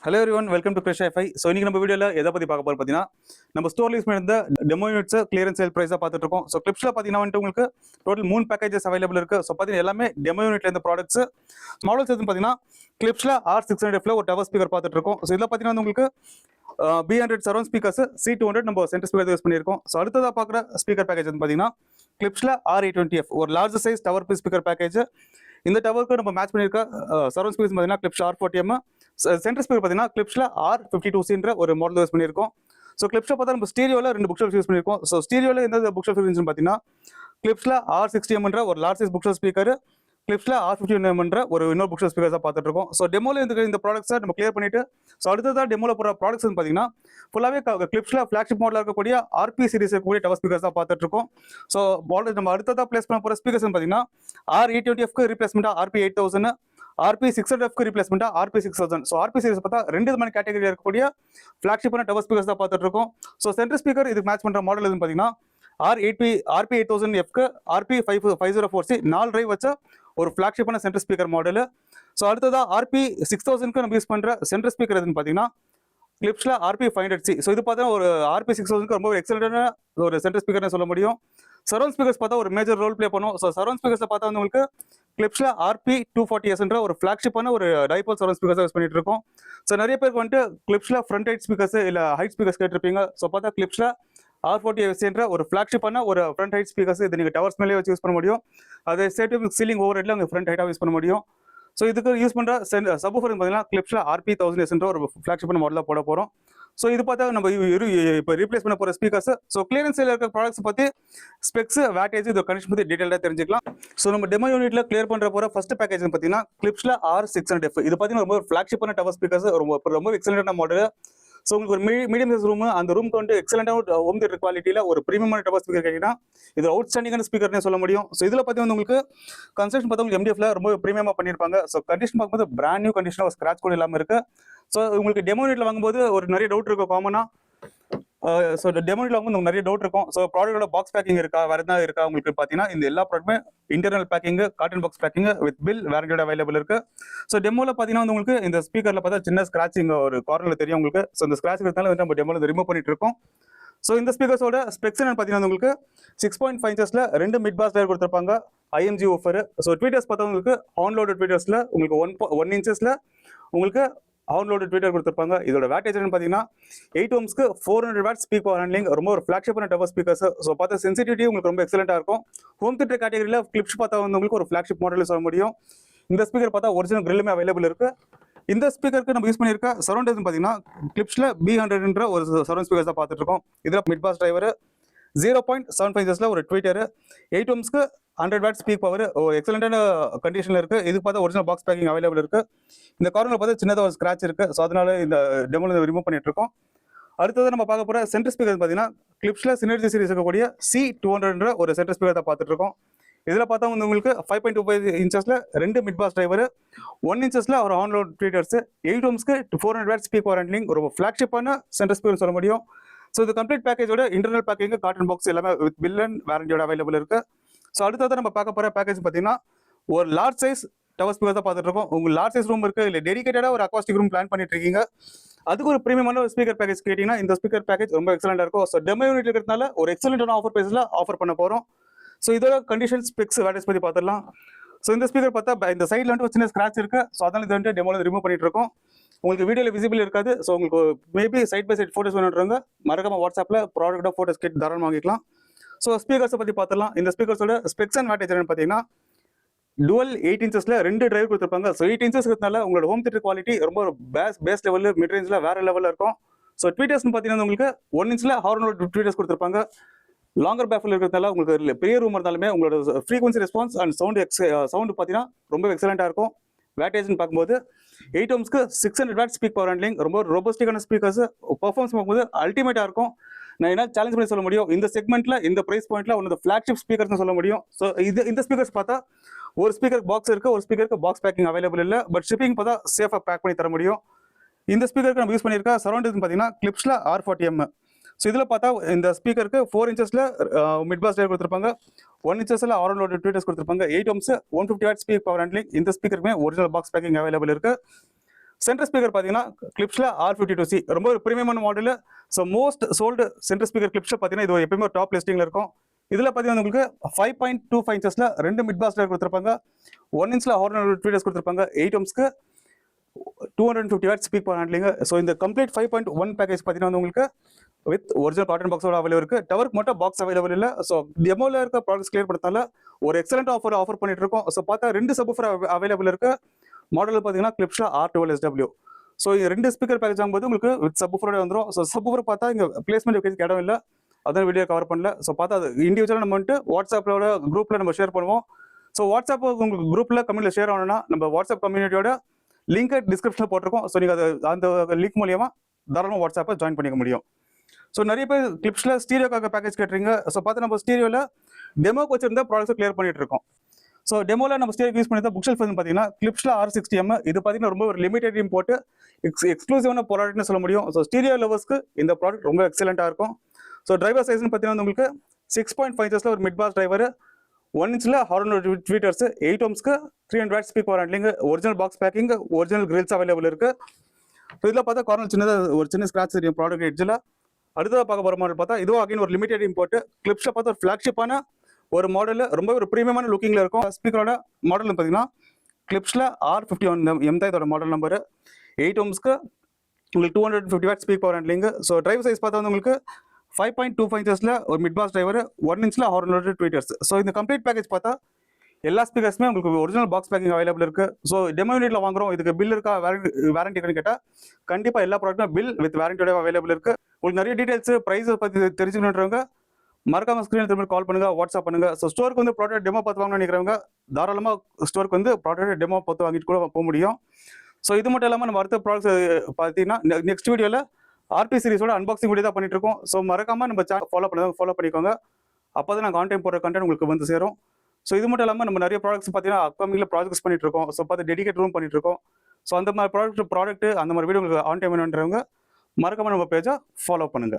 Hello everyone, welcome to Krish hi fi. So இன்னைக்கு நம்ம வீடியோவில் எதை பற்றி பார்க்க போகிறோம் பார்த்தீங்கன்னா, நம்ம ஸ்டோர்ல யூஸ் பண்ணியிருந்த டெமோ யூனிட்ஸ் கிளியரன்ஸ் சேல் ப்ரைஸாக பார்த்துட்டு இருக்கோம். ஸோ கிளிப்ஸில் பார்த்தீங்கன்னா வந்துட்டு உங்களுக்கு டோட்டல் 3 பேக்கேஜஸ் அவைலபிள் இருக்குது. ஸோ பார்த்தீங்கன்னா எல்லாமே டெமோ யூனிட்ல இருந்த ப்ராடக்ட்ஸ். மாடல்ஸ் எதுன்னு பார்த்தீங்கன்னா கிளிப்ஸில் R600Fல ஒரு டவர் ஸ்பீக்கர் பார்த்துட்டு இருக்கோம். ஸோ இதில் பார்த்தீங்கன்னா உங்களுக்கு B100 சரௌண்ட் ஸ்பீக்கர்ஸ், C200 நம்ம சென்டர் ஸ்பீக்கர் யூஸ் பண்ணியிருக்கோம். ஸோ அடுத்ததாக பார்க்குற ஸ்பீக்கர் பேக்கேஜ் வந்து பார்த்தீங்கன்னா கிளிப்ஸில் R820F ஒரு large size tower piece speaker package. இந்த டவருக்கு நம்ம மேட்ச் பண்ணியிருக்க சரௌண்ட் ஸ்பீக்கர்ஸ் பார்த்தீங்கன்னா கிளிப்ஸ் R40M. சென்டர் ஸ்பீக்கர் பார்த்தீங்கன்னா கிளிப்ஸில் R52Cன்ற ஒரு மாடல் யூஸ் பண்ணியிருக்கோம். ஸோ கிளிப்ஸில் பார்த்தா நம்ம ஸ்டீரியோவில் 2 புக் ஷெல்ஃப்ஸ் யூஸ் பண்ணியிருக்கோம். ஸோ ஸ்டீரியோவில் எந்த புக் ஷெல்ஃப் இருந்துச்சுன்னு பார்த்தீங்கன்னா கிளிப்ஸில் R60Mன்ற ஒரு large size book shelf speaker, கிளிப்ஸில் R51Mன்ற ஒரு இன்னொரு புக் ஷெல்ஃப் ஸ்பீக்கர்ஸாக பார்த்துட்டு இருக்கோம். ஸோ டெமோவில் இந்த ப்ராடக்ட்ஸை நம்ம கிளியர் பண்ணிட்டு ஸோ அடுத்ததாக டெமோவில் போகிற ப்ராடக்ட்ஸ் வந்து பார்த்தீங்கன்னா ஃபுல்லாகவே கிளிப்ஸில் ஃப்ளாக்ஷிப் மாடலில் இருக்கக்கூடிய RP சீரிஸ் இருக்கக்கூடிய டவர் ஸ்பீக்கர்ஸாக பார்த்துட்டு இருக்கோம். ஸோ மாடல் நம்ம அடுத்ததாக பிளேஸ் பண்ண போகிற ஸ்பீக்கர்ஸ் வந்து பார்த்தீங்கன்னா R820Fக்கு ரீப்ளேஸ்மெண்ட்டாக RP8000, RP600Fக்கு ரீப்ளேஸ்மெண்ட்டாக RP6000. So RP series பார்த்தா 2 விதமான கேட்டகரியில் இருக்கக்கூடிய ஃப்ளாக்ஷிப்பான டவர் ஸ்பீக்கர்ஸ் தான் பார்த்துட்டு இருக்கோம். ஸோ சென்டர் ஸ்பீக்கர் இதுக்கு மேட்ச் பண்ணுற மாடல் எதுன்னு பார்த்தீங்கன்னா RP8000Fக்கு RP5004C 4 டிரைவ் வச்ச ஒரு ஃப்ளாக்ஷிப்பான சென்டர் ஸ்பீக்கர் மாடல். ஸோ அடுத்ததாக RP6000க்கு நம்ம யூஸ் பண்ணுற சென்டர் ஸ்பீக்கர் எதுன்னு பார்த்தீங்கன்னா கிளிப்ஸில் RP500C. ஸோ இது பார்த்தா ஒரு RP6000க்கு ரொம்ப எக்ஸலண்டான ஒரு சென்டர் ஸ்பீக்கர்னு சொல்ல முடியும். சரௌண்ட் ஸ்பீக்கர்ஸ் பார்த்தா ஒரு மேஜர் ரோல் ப்ளே பண்ணும். ஸோ சரௌண்ட் ஸ்பீக்கர்ஸை பார்த்தா வந்து உங்களுக்கு கிளிப்ஸில் RP240Sன்ற ஒரு ஃப்ளாக்ஷிப்பான ஒரு டைபோல் சரௌண்ட் ஸ்பீக்கர்ஸ் யூஸ் பண்ணிட்டு இருக்கோம். ஸோ நிறைய பேருக்கு வந்துட்டு கிளிப்ஸில் ஃப்ரண்ட் ஹைட் ஸ்பீக்கர்ஸ் இல்லை ஹைட் ஸ்பீக்கர்ஸ் கேட்டிருப்பீங்க. ஸோ பார்த்தா கிளிப்ஸில் R40Sன்ற ஒரு ஃப்ளாக்ஷிப்பான ஒரு ஃப்ரண்ட் ஹைட் ஸ்பீக்கர்ஸ் இது நீங்கள் டவர்ஸ் மேலே வச்சு யூஸ் பண்ண முடியும். அதை சேட்டு சீலிங் ஓவர் ஹெட்ல உங்கள் ஃப்ரண்ட் ஹைட்டாக யூஸ் பண்ண முடியும். ஸோ இதுக்கு யூஸ் பண்ணுற சப்வூஃபர் பார்த்தீங்கன்னா கிளிப்ஸில் RP1000Sன்ற ஒரு ஃப்ளாக்ஷிப்பான மாடலாக போட போகிறோம். ஸோ இது பார்த்தா நம்ம இப்போ ரீப்ளேஸ் பண்ண போகிற ஸ்பீக்கர்ஸ். ஸோ கிளியரன்ஸில் இருக்கிற ப்ராடக்ட்ஸ் பற்றி ஸ்பெக்ஸ், வேட்டேஜ், இது கண்டிஷன் பற்றி டீட்டெயிலாக தெரிஞ்சுக்கலாம். ஸோ நம்ம டெமோ யூனிட்ல கிளியர் பண்ணுற போகிற ஃபர்ஸ்ட் பேக்கேஜ் பார்த்தீங்கன்னா கிளிப்ஸில் R600F. இது பார்த்தீங்கன்னா ரொம்ப ஃப்ளாக்ஷிப்பான டவர் ஸ்பீக்கர்ஸ், ரொம்ப எக்ஸலண்டான மாடல். ஸோ உங்களுக்கு ஒரு மீடியம் சைஸ் ரூம், அந்த ரூம்க்கு வந்து எக்ஸலண்டான ஹோம் தியேட்டர் குவாலிட்டியில் ஒரு ப்ரீமியமான டவர் ஸ்பீக்கர் கேட்டீங்கன்னா இது அவுட் ஸ்டாண்டிங்கான ஸ்பீக்கர்னே சொல்ல முடியும். ஸோ இதில் பார்த்து வந்து உங்களுக்கு கன்ஸ்ட்ரக்ஷன் பார்த்தா உங்களுக்கு MDFல ரொம்ப ப்ரீமியமாக பண்ணியிருப்பாங்க. ஸோ கண்டிஷன் பார்க்கும்போது பிராண்ட் நியூ கண்டிஷனாக ஒரு ஸ்க்ராட்ச் கூட இல்லாமல் இருக்கு. ஸோ உங்களுக்கு டெமோ யூனிட்ல வாங்கும்போது ஒரு நிறைய டவுட் இருக்கும் காமனாக. ஸோ டெமோ யூனிட்ல வாங்கும்போது உங்களுக்கு நிறைய டவுட் இருக்கும். ஸோ ப்ராடக்டோட பாக்ஸ் பேக்கிங் இருக்கா, வேறு எதாவது இருக்கா உங்களுக்கு பார்த்தீங்கன்னா இந்த எல்லா ப்ராடக்ட்டுமே internal packing, carton box packing with bill வேரண்டியோட அவைலபிள் இருக்கு. ஸோ டெமோவில் பார்த்தீங்கன்னா வந்து உங்களுக்கு இந்த ஸ்பீக்கரில் பார்த்தா சின்ன ஸ்க்ராட்சிங் ஒரு கார்னரில் தெரியும் உங்களுக்கு. ஸோ இந்த ஸ்க்ராட்ச் இருக்கிறதுனால வந்து நம்ம டெமோவில் ரிமூவ் பண்ணிட்டு இருக்கோம். ஸோ இந்த ஸ்பீக்கர்ஸோட ஸ்பெக்ஸ் என்னன்னு பார்த்தீங்கன்னா உங்களுக்கு 6.5 inches 2 மிட் பாஸ் லேயர் கொடுத்துருப்பாங்க, IMG ஊஃபர். ஸோ ட்வீட்டர்ஸ் பார்த்தா உங்களுக்கு ஆன்லோடட் ட்வீட்டர்ஸில் உங்களுக்கு 1 inches உங்களுக்கு ஆன்லோடட் ட்வீட்டர் கொடுத்துருப்பாங்க. இதோட வேட்டேஜ் பார்த்தீங்கன்னா 8 ohmsக்கு 400 வாட் ஸ்பீக் பவர் ஹேண்ட்லிங், ரொம்ப ஒரு ஃப்ளாக்ஷிப்பான டவர் ஸ்பீக்கர்ஸ். ஸோ பார்த்தா சென்சிட்டிவிட்டி உங்களுக்கு ரொம்ப எக்ஸலண்டாக இருக்கும். ஹோம் தியேட்டர் கேட்டகரியில் கிளிப்ஸ் பார்த்தா வந்து உங்களுக்கு ஒரு ஃப்ளாக்ஷிப் மாடல் சொல்ல முடியும். இந்த ஸ்பீக்கர் பார்த்தா ஒரிஜினல் கிரில்லுமே அவைலபிள் இருக்கு. இந்த ஸ்பீக்கருக்கு நம்ம யூஸ் பண்ணியிருக்க சரௌண்ட் பார்த்தீங்கன்னா கிளிப்ஸில் B100ன்ற ஒரு சரௌண்ட் ஸ்பீக்கர்ஸ் தான் பார்த்துட்டு இருக்கோம். இதில் மிட் பாஸ் டிரைவர், 0.75 inches ஒரு ட்வீட்டர், 8 ohmsக்கு 100 வாட் ஸ்பீக் பவர், எக்ஸலண்டான கண்டிஷனில் இருக்குது. இதுக்கு பார்த்தா ஒரிஜினல் பாக்ஸ் பேக்கிங் அவைலபிள் இருக்குது. இந்த கார்னரில் பார்த்தா சின்னதாக ஒரு ஸ்க்ராட்ச் இருக்குது. ஸோ அதனால இந்த டெமோவில் ரிமூவ் பண்ணிட்டு இருக்கோம். அடுத்தது நம்ம பார்க்க போகிற சென்டர் ஸ்பீக்கர் பார்த்தீங்கன்னா கிளிப்ஸில் சினர்ஜி சீரிஸ் இருக்கக்கூடிய C200ன்ற ஒரு சென்டர் ஸ்பீக்கர் தான் பார்த்துட்டு இருக்கோம். இதில் பார்த்தா வந்து உங்களுக்கு 5.25 inches 2 mid bass driver, 1 inches ஒரு ஆன்லோட் ட்வீட்டர்ஸ், 8 ohmsக்கு 400 வாட் ஸ்பீக் பவர் ஹேண்ட்லிங், ஒரு ஃப்ளாக்ஷிப்பான சென்டர் ஸ்பீக்கர் சொல்ல முடியும். ஸோ இது கம்ப்ளீட் பேக்கேஜோட இன்டர்னல் பேக்கிங், காட்டன் பாக்ஸ் எல்லாமே வித் பில் அண்ட் வேரண்டியோட அவைலபிள் இருக்கு. ஸோ அடுத்தது நம்ம பார்க்க போகிற பேக்கேஜ் பார்த்தீங்கன்னா ஒரு லார்ஜ் சைஸ் டவர் ஸ்பீக்கர் தான் பார்த்துட்டு இருக்கோம். உங்களுக்கு லார்ஜ் சைஸ் ரூம் இருக்குது, இல்லை டெடிகேட்டடாக ஒரு அக்வாஸ்டிக் ரூம் பிளான் பண்ணிட்டு இருக்கீங்க, அதுக்கு ஒரு ப்ரீமியமான ஒரு ஸ்பீக்கர் பேக்கேஜ் கேட்டிங்கன்னா இந்த ஸ்பீக்கர் பேக்கேஜ் ரொம்ப எக்ஸலண்டாக இருக்கும். ஸோ டெமோ யூனிட் இருக்கிறதுனால ஒரு எக்ஸலண்டான ஆஃபர் ப்ரைஸில் ஆஃபர் பண்ண போகிறோம். ஸோ இதோட கண்டிஷன், ஸ்பெக்ஸ், வேட்டேஜ் பற்றி பார்த்துடலாம். ஸோ இந்த ஸ்பீக்கர் பார்த்தா இந்த சைடில் வந்துட்டு ஒரு சின்ன ஸ்க்ராட்ச் இருக்குது. ஸோ அதனால இது வந்துட்டு டெமோவில் ரிமூவ் பண்ணிட்டு இருக்கோம். உங்களுக்கு வீடியோவில் விசிபிள் இருக்காது. ஸோ உங்களுக்கு maybe side by side photos வேணுன்றவங்க மறக்காம வாட்ஸ்அப்பில் ப்ராடக்டாக ஃபோட்டோஸ் கேட்டு தாராளமாக வாங்கிக்கலாம். ஸோ ஸ்பீக்கர்ஸை பற்றி பார்த்துலாம். இந்த ஸ்பீக்கர்ஸோட ஸ்பெக்ஸ் அண்ட் வேட்டேஜ் என்னன்னு பார்த்தீங்கன்னா டுவல் 8 inches 2 டிரைவ் கொடுத்துருப்பாங்க. ஸோ 8 inches இருக்கிறதுனால உங்களோட ஹோம் தியேட்டர் குவாலிட்டி ரொம்ப பேஸ் லெவலில், மிட் ரேஞ்சில் வேறு லெவலில் இருக்கும். ஸோ ட்வீட்டர்ஸ்னு பார்த்தீங்கன்னா உங்களுக்கு 1 inch ஹார்னோட ட்வீட்டர்ஸ் கொடுத்துருப்பாங்க. லாங்கர் பேஃபில் இருக்கிறதுனால உங்களுக்கு பெரிய ரூம் இருந்தாலுமே உங்களோட ஃப்ரீக்வன்சி ரெஸ்பான்ஸ் அண்ட் சவுண்டு பார்த்தீங்கன்னா ரொம்ப எக்ஸலண்டாக இருக்கும். வேட்டேஜ்னு பார்க்கும்போது 8 ohmsக்கு 600 வாட் ஸ்பீக் பவர் ஹேண்ட்லிங், ரொம்ப ரோபஸ்டிக்கான ஸ்பீக்கர்ஸ், பர்ஃபார்மன்ஸ் பார்க்கும்போது அல்டிமேட்டாக இருக்கும். நான் என்ன சேலஞ்ச் பண்ணி சொல்ல முடியும், இந்த செக்மெண்ட்டில் இந்த ப்ரைஸ் பாயிண்ட்டில் ஒன்று ஃப்ளாக்ஷிப் ஸ்பீக்கர்ஸ் சொல்ல முடியும். ஸோ இந்த ஸ்பீக்கர்ஸ் பார்த்தா ஒரு ஸ்பீக்கர் பாக்ஸ் இருக்குது, ஒரு ஸ்பீக்கருக்கு பாக்ஸ் பேக்கிங் அவைலபிள் இல்லை. பட் ஷிப்பிங் பார்த்தா சேஃபாக பேக் பண்ணி தர முடியும். இந்த ஸ்பீக்கருக்கு நம்ம யூஸ் பண்ணியிருக்க சரௌண்ட் பார்த்தீங்கன்னா கிளிப்ஸில் R40M. ஸோ இதில் பார்த்தா இந்த ஸ்பீக்கருக்கு 4 inches மிட் பாஸ் லேயர் கொடுத்துருப்பாங்க, 1 inches ஆரோலோட ட்வீட்டர்ஸ் கொடுத்துருப்பாங்க, 8 ohms 150 watt speak power handling. இந்த ஸ்பீக்கருக்குமே ஒரிஜினல் பாக்ஸ் பேக்கிங் அவைலபிள் இருக்குது. சென்டர் ஸ்பீக்கர் பார்த்தீங்கன்னா கிளிப்ஸில் R52C ரொம்ப ஒரு ப்ரீமியமான model. So most sold centre speaker கிளிப்ஸில் பார்த்தீங்கன்னா இது எப்பயுமே டாப் லிஸ்டிங்கில் இருக்கும். இதில் பார்த்தீங்கன்னா உங்களுக்கு 5.25 இன்ச்சஸில் 2 மிட் பாஸ் கொடுத்துருப்பாங்க, 1 இன்ச்சில் ஹார்ன் ட்வீட்டர்ஸ் கொடுத்துருப்பாங்க, 8 ohmsக்கு 250 what speak power handling. So இந்த கம்ப்ளீட் 5.1 பேக்கேஜ் பார்த்தீங்கன்னா உங்களுக்கு வித் ஒரிஜினல் காட்டன் பாக்ஸோட அவைலபிள் இருக்கு. டவருக்கு மட்டும் பாக்ஸ் அவைலபிள் இல்லை. ஸோ டெமோல இருக்க ப்ராடக்ட்ஸ் கிளியர் பண்ணதால ஒரு எக்ஸலண்ட் ஆஃபர் பண்ணிட்டு இருக்கோம். ஸோ பார்த்தா 2 சப்வூஃபர் அவைலபிள் இருக்கு. மாடல் பார்த்தீங்கன்னா கிளிப்ஸில் R12SW. ஸோ இது 2 ஸ்பீக்கர் பேக்கேஜ் ஆகும்போது உங்களுக்கு வித் சப்வூஃபரோட வந்துடும். ஸோ சப்வூஃபர் பார்த்தா இங்கே பிளேஸ்மெண்ட் வைக்கிறதுக்கு இடம் இல்லை, அதான் வீடியோ கவர் பண்ணல. ஸோ பார்த்தா அது இண்டிவிஜுவலாக நம்ம வந்துட்டு வாட்ஸ்அப்போட குரூப்பில் நம்ம ஷேர் பண்ணுவோம். ஸோ வாட்ஸ்அப் உங்களுக்கு குரூப்பில் கம்யூனிட்டியில் ஷேர் ஆகணும்னா நம்ம வாட்ஸ்அப் கம்யூனிட்டியோட லிங்க் டிஸ்கிரிப்ஷனில் போட்டிருக்கோம். ஸோ நீங்கள் அது அந்த லிங்க் மூலியமாக தாராளமாக வாட்ஸ்அப்பை ஜாயின் பண்ணிக்க முடியும். ஸோ நிறைய பேர் கிளிப்ஸில் ஸ்டீரியோக்காக பேக்கேஜ் கேட்டுறீங்க. ஸோ பார்த்து நம்ம ஸ்டீரியோவில் டெமோக்கு வச்சிருந்த ப்ராடக்ட்ஸை கிளியர் பண்ணிட்டு இருக்கோம். ஸோ டெமோவில் நம்ம ஸ்டீரியோ யூஸ் பண்ணி தான் புக் ஷெல்ஃப் வந்து பார்த்தீங்கன்னா கிளிப்ஸில் R60M. இது பார்த்தீங்கன்னா ரொம்ப ஒரு லிமிடெட் இம்போர்ட் எக்ஸ்க்ளூசிவான ப்ராடக்ட்னு சொல்ல முடியும். ஸோ ஸ்டீரியோ லவர்ஸ்க்கு இந்த ப்ராடக்ட் ரொம்ப எக்ஸலண்ட்டாக இருக்கும். ஸோ டிரைவர் சைஸ்னு பார்த்தீங்கன்னா உங்களுக்கு 6.5 இன்ச்சஸில் ஒரு மிட் பாஸ் டிரைவர், 1 இன்ச்சில் ஹார்ன் ட்வீட்டர்ஸ், 8 ohmsக்கு 300 watt speak power handling, original box packing, original grills available இருக்கு. ஸோ இதில் பார்த்தா கார்னர் சின்னதாக ஒரு சின்ன ஸ்க்ராட்ச் தெரியும் ப்ராடக்ட் எட்ஜில். அடுத்ததாக பார்க்க போகிற மாடல் பார்த்தா இதுவும் அகைன் ஒரு லிமிடெட் இம்போர்ட். கிளிப்ஸில் பார்த்தா ஒரு ஃப்ளாக்ஷிப்பான ஒரு மாடல், ரொம்ப ஒரு ப்ரீமியமான லுக்கிங்கில் இருக்கும். ஸ்பீக்கரோட மாடல் பார்த்தீங்கன்னா கிளிப்ஸில் R51M தான் இதோட மாடல் நம்பர். 8 ohmsக்கு உங்களுக்கு 250 what speak power handling. So driver size பார்த்தா வந்து உங்களுக்கு 5.25 இன்ச்சஸில் ஒரு மிட் பாஸ் டிரைவர், 1 இன்ச்சில் ஹார்ன் ட்வீட்டர்ஸ். ஸோ இந்த கம்ப்ளீட் பேக்கேஜ் பார்த்தா எல்லா ஸ்பீக்கர்ஸுமே உங்களுக்கு ஒரிஜினல் பாக்ஸ் பேக்கிங் அவைலபிள் இருக்கு. ஸோ டெமோ யூனிட்ல வாங்குறோம், இதுக்கு பில் இருக்கா வாரண்டி கேட்டால் கண்டிப்பாக எல்லா ப்ராடக்ட்டும் பில் வித் வாரண்டியோட அவைலபிள் இருக்கு. உங்களுக்கு நிறைய டீடைல்ஸ் ப்ரைஸ் பற்றி தெரிஞ்சுக்கணுன்றவங்க மறக்காம ஸ்க்ரீன் திரும்ப கால் பண்ணுங்க, வாட்ஸ்அப் பண்ணுங்க. ஸோ ஸ்டோருக்கு வந்து ப்ராடக்ட் டெமோ பார்த்து வாங்கணும்னு நினைக்கிறவங்க தாராளமாக ஸ்டோருக்கு வந்து ப்ராடக்ட் டெமோ பார்த்து வாங்கிட்டு கூட போக முடியும். ஸோ இது மட்டும் இல்லாமல் நம்ம அடுத்த ப்ராடக்ட்ஸ் பார்த்தீங்கன்னா நெக்ஸ்ட் வீடியோவில் RP சீரிஸோட அன்பாக்சிங் வீடியோ தான் பண்ணிட்டு இருக்கோம். ஸோ மறக்காம நம்ம சேனல் ஃபாலோ பண்ணிக்கோங்க. அப்போ தான் நாங்கள் ஆன் டைம் போடுற கண்டென்ட் உங்களுக்கு வந்து சேரும். ஸோ இது மட்டும் இல்லாமல் நம்ம நிறைய ப்ராடக்ட்ஸ் பார்த்தீங்கன்னா அப்கமிங்கில் ப்ராஜெக்ட்ஸ் பண்ணிட்டு இருக்கோம். ஸோ பார்த்து டெடிகேட் ரூம் பண்ணிட்டு இருக்கோம். ஸோ அந்த மாதிரி ப்ராடக்ட் அந்த மாதிரி வீடியோ உங்களுக்கு ஆன் டைம் வேணுன்றவங்க மறக்காம நம்ம பேஜை ஃபாலோ பண்ணுங்க.